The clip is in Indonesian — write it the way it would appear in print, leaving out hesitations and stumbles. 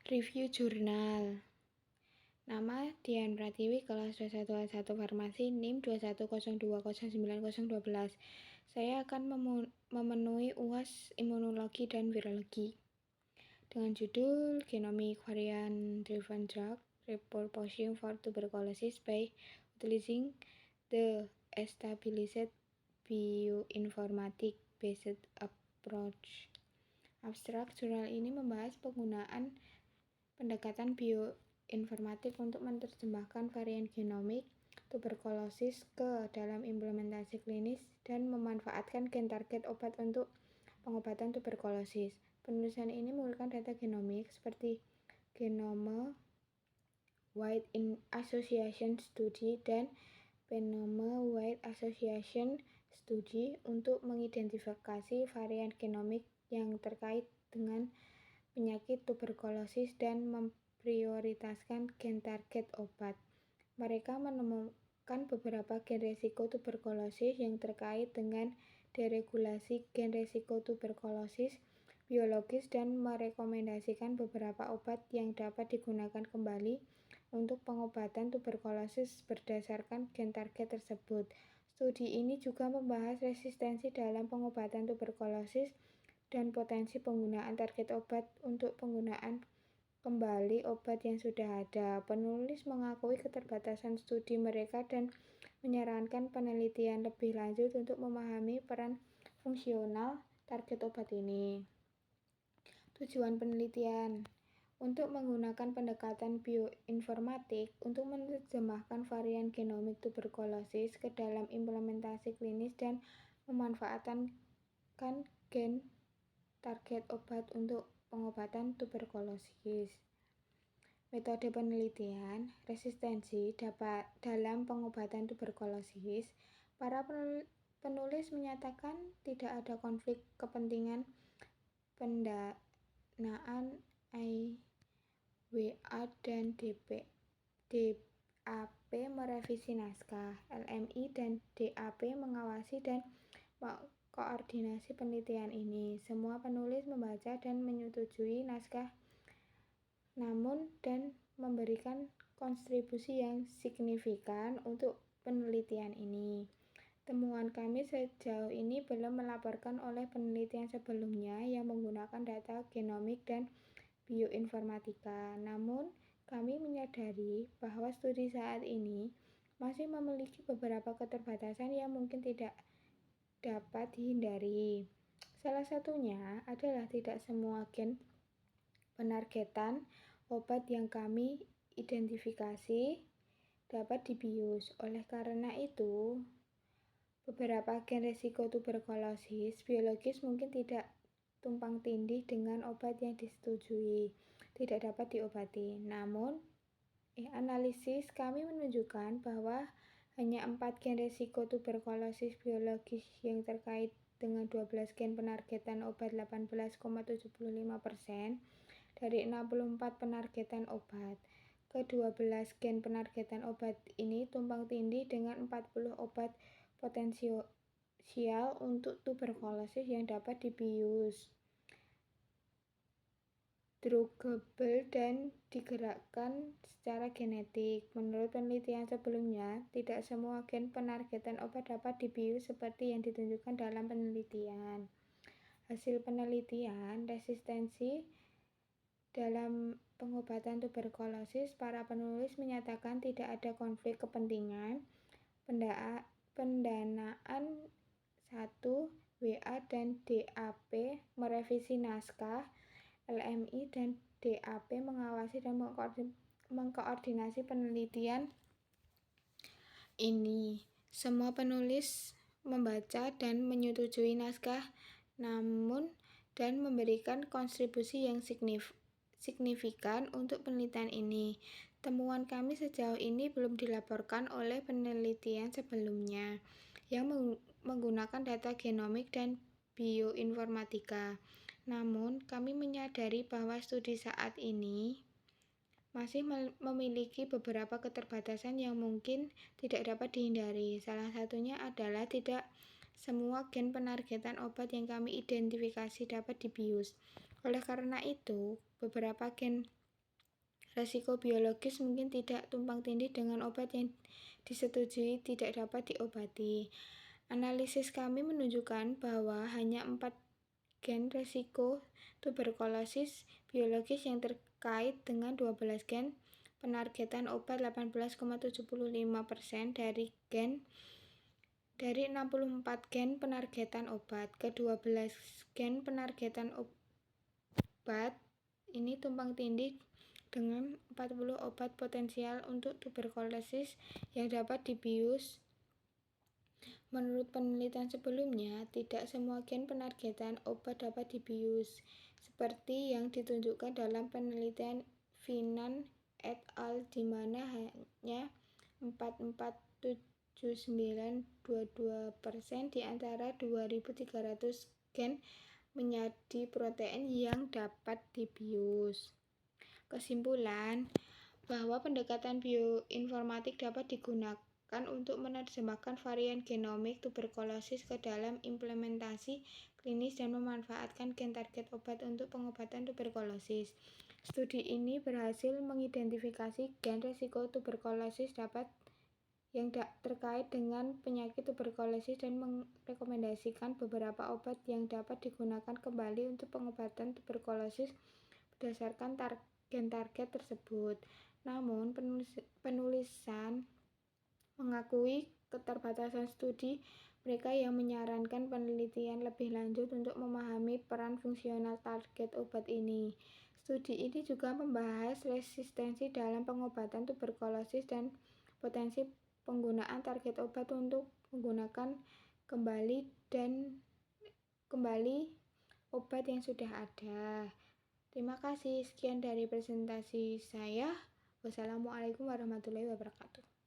Review jurnal. Nama Dian Pratiwi, kelas 21A1 Farmasi, NIM 210209012. Saya akan memenuhi UAS Imunologi dan Virologi dengan judul Genomic Variant Driven Drug Repurposing for Tuberculosis by Utilizing the Established Bioinformatic Based Approach. Abstrak jurnal ini membahas penggunaan pendekatan bioinformatik untuk menerjemahkan varian genomik tuberkulosis ke dalam implementasi klinis dan memanfaatkan gen target obat untuk pengobatan tuberkulosis. Penulisan ini menggunakan data genomik seperti Genome Wide Association Study dan Phenome Wide Association Study untuk mengidentifikasi varian genomik yang terkait dengan penyakit tuberkulosis dan memprioritaskan gen target obat. Mereka menemukan beberapa gen risiko tuberkulosis yang terkait dengan deregulasi gen risiko tuberkulosis biologis dan merekomendasikan beberapa obat yang dapat digunakan kembali untuk pengobatan tuberkulosis berdasarkan gen target tersebut. Studi ini juga membahas resistensi dalam pengobatan tuberkulosis dan potensi penggunaan target obat untuk penggunaan kembali obat yang sudah ada. Penulis mengakui keterbatasan studi mereka dan menyarankan penelitian lebih lanjut untuk memahami peran fungsional target obat ini. Tujuan penelitian untuk menggunakan pendekatan bioinformatik untuk menerjemahkan varian genomik tuberkulosis ke dalam implementasi klinis dan memanfaatkan gen target obat untuk pengobatan tuberkulosis. Metode penelitian resistensi dalam pengobatan tuberkulosis. Para penulis menyatakan tidak ada konflik kepentingan pendanaan IWA dan DAP merevisi naskah. LMI dan DAP mengawasi dan koordinasi penelitian ini. Semua penulis membaca dan menyetujui naskah namun dan memberikan kontribusi yang signifikan untuk penelitian ini. Temuan kami sejauh ini belum melaporkan oleh penelitian sebelumnya yang menggunakan data genomik dan bioinformatika. Namun, kami menyadari bahwa studi saat ini masih memiliki beberapa keterbatasan yang mungkin tidak dapat dihindari. Salah satunya adalah tidak semua gen penargetan obat yang kami identifikasi dapat dibius. Oleh karena itu, beberapa gen risiko tuberkulosis biologis mungkin tidak tumpang tindih dengan obat yang disetujui, tidak dapat diobati. Namun, analisis kami menunjukkan bahwa hanya 4 gen risiko tuberkulosis biologis yang terkait dengan 12 gen penargetan obat 18,75% dari 64 penargetan obat. Ke-12 gen penargetan obat ini tumpang tindih dengan 40 obat potensial untuk tuberkulosis yang dapat dibius, druggable dan digerakkan secara genetik. Menurut penelitian sebelumnya, tidak semua gen penargetan obat dapat dibius seperti yang ditunjukkan dalam penelitian. Hasil penelitian resistensi dalam pengobatan tuberkulosis, para penulis menyatakan tidak ada konflik kepentingan pendanaan 1WA dan DAP merevisi naskah. LMI dan DAP mengawasi dan mengkoordinasi penelitian ini. Semua penulis membaca dan menyetujui naskah namun dan memberikan kontribusi yang signifikan untuk penelitian ini. Temuan kami sejauh ini belum dilaporkan oleh penelitian sebelumnya yang menggunakan data genomik dan bioinformatika. Namun, kami menyadari bahwa studi saat ini masih memiliki beberapa keterbatasan yang mungkin tidak dapat dihindari. Salah satunya adalah tidak semua gen penargetan obat yang kami identifikasi dapat dibius. Oleh karena itu, beberapa gen Resiko biologis mungkin tidak tumpang tindih dengan obat yang disetujui tidak dapat diobati. Analisis kami menunjukkan bahwa hanya 4 gen resiko tuberkulosis biologis yang terkait dengan 12 gen penargetan obat 18,75% dari 64 gen penargetan obat. Ke-12 gen penargetan obat ini tumpang tindih dengan 40 obat potensial untuk tuberkulosis yang dapat dibius. Menurut penelitian sebelumnya, tidak semua gen penargetan obat dapat dibius, seperti yang ditunjukkan dalam penelitian Finan et al. Di mana hanya 44,7922% di antara 2.300 gen menjadi protein yang dapat dibius. Kesimpulan, bahwa pendekatan bioinformatik dapat digunakan untuk menerjemahkan varian genomik tuberkulosis ke dalam implementasi klinis dan memanfaatkan gen target obat untuk pengobatan tuberkulosis. Studi ini berhasil mengidentifikasi gen resiko tuberkulosis yang terkait dengan penyakit tuberkulosis dan merekomendasikan beberapa obat yang dapat digunakan kembali untuk pengobatan tuberkulosis berdasarkan gen target tersebut. Namun, penulisan mengakui keterbatasan studi mereka yang menyarankan penelitian lebih lanjut untuk memahami peran fungsional target obat ini. Studi ini juga membahas resistensi dalam pengobatan tuberkulosis dan potensi penggunaan target obat untuk menggunakan kembali obat yang sudah ada. Terima kasih, sekian dari presentasi saya. Wassalamualaikum warahmatullahi wabarakatuh.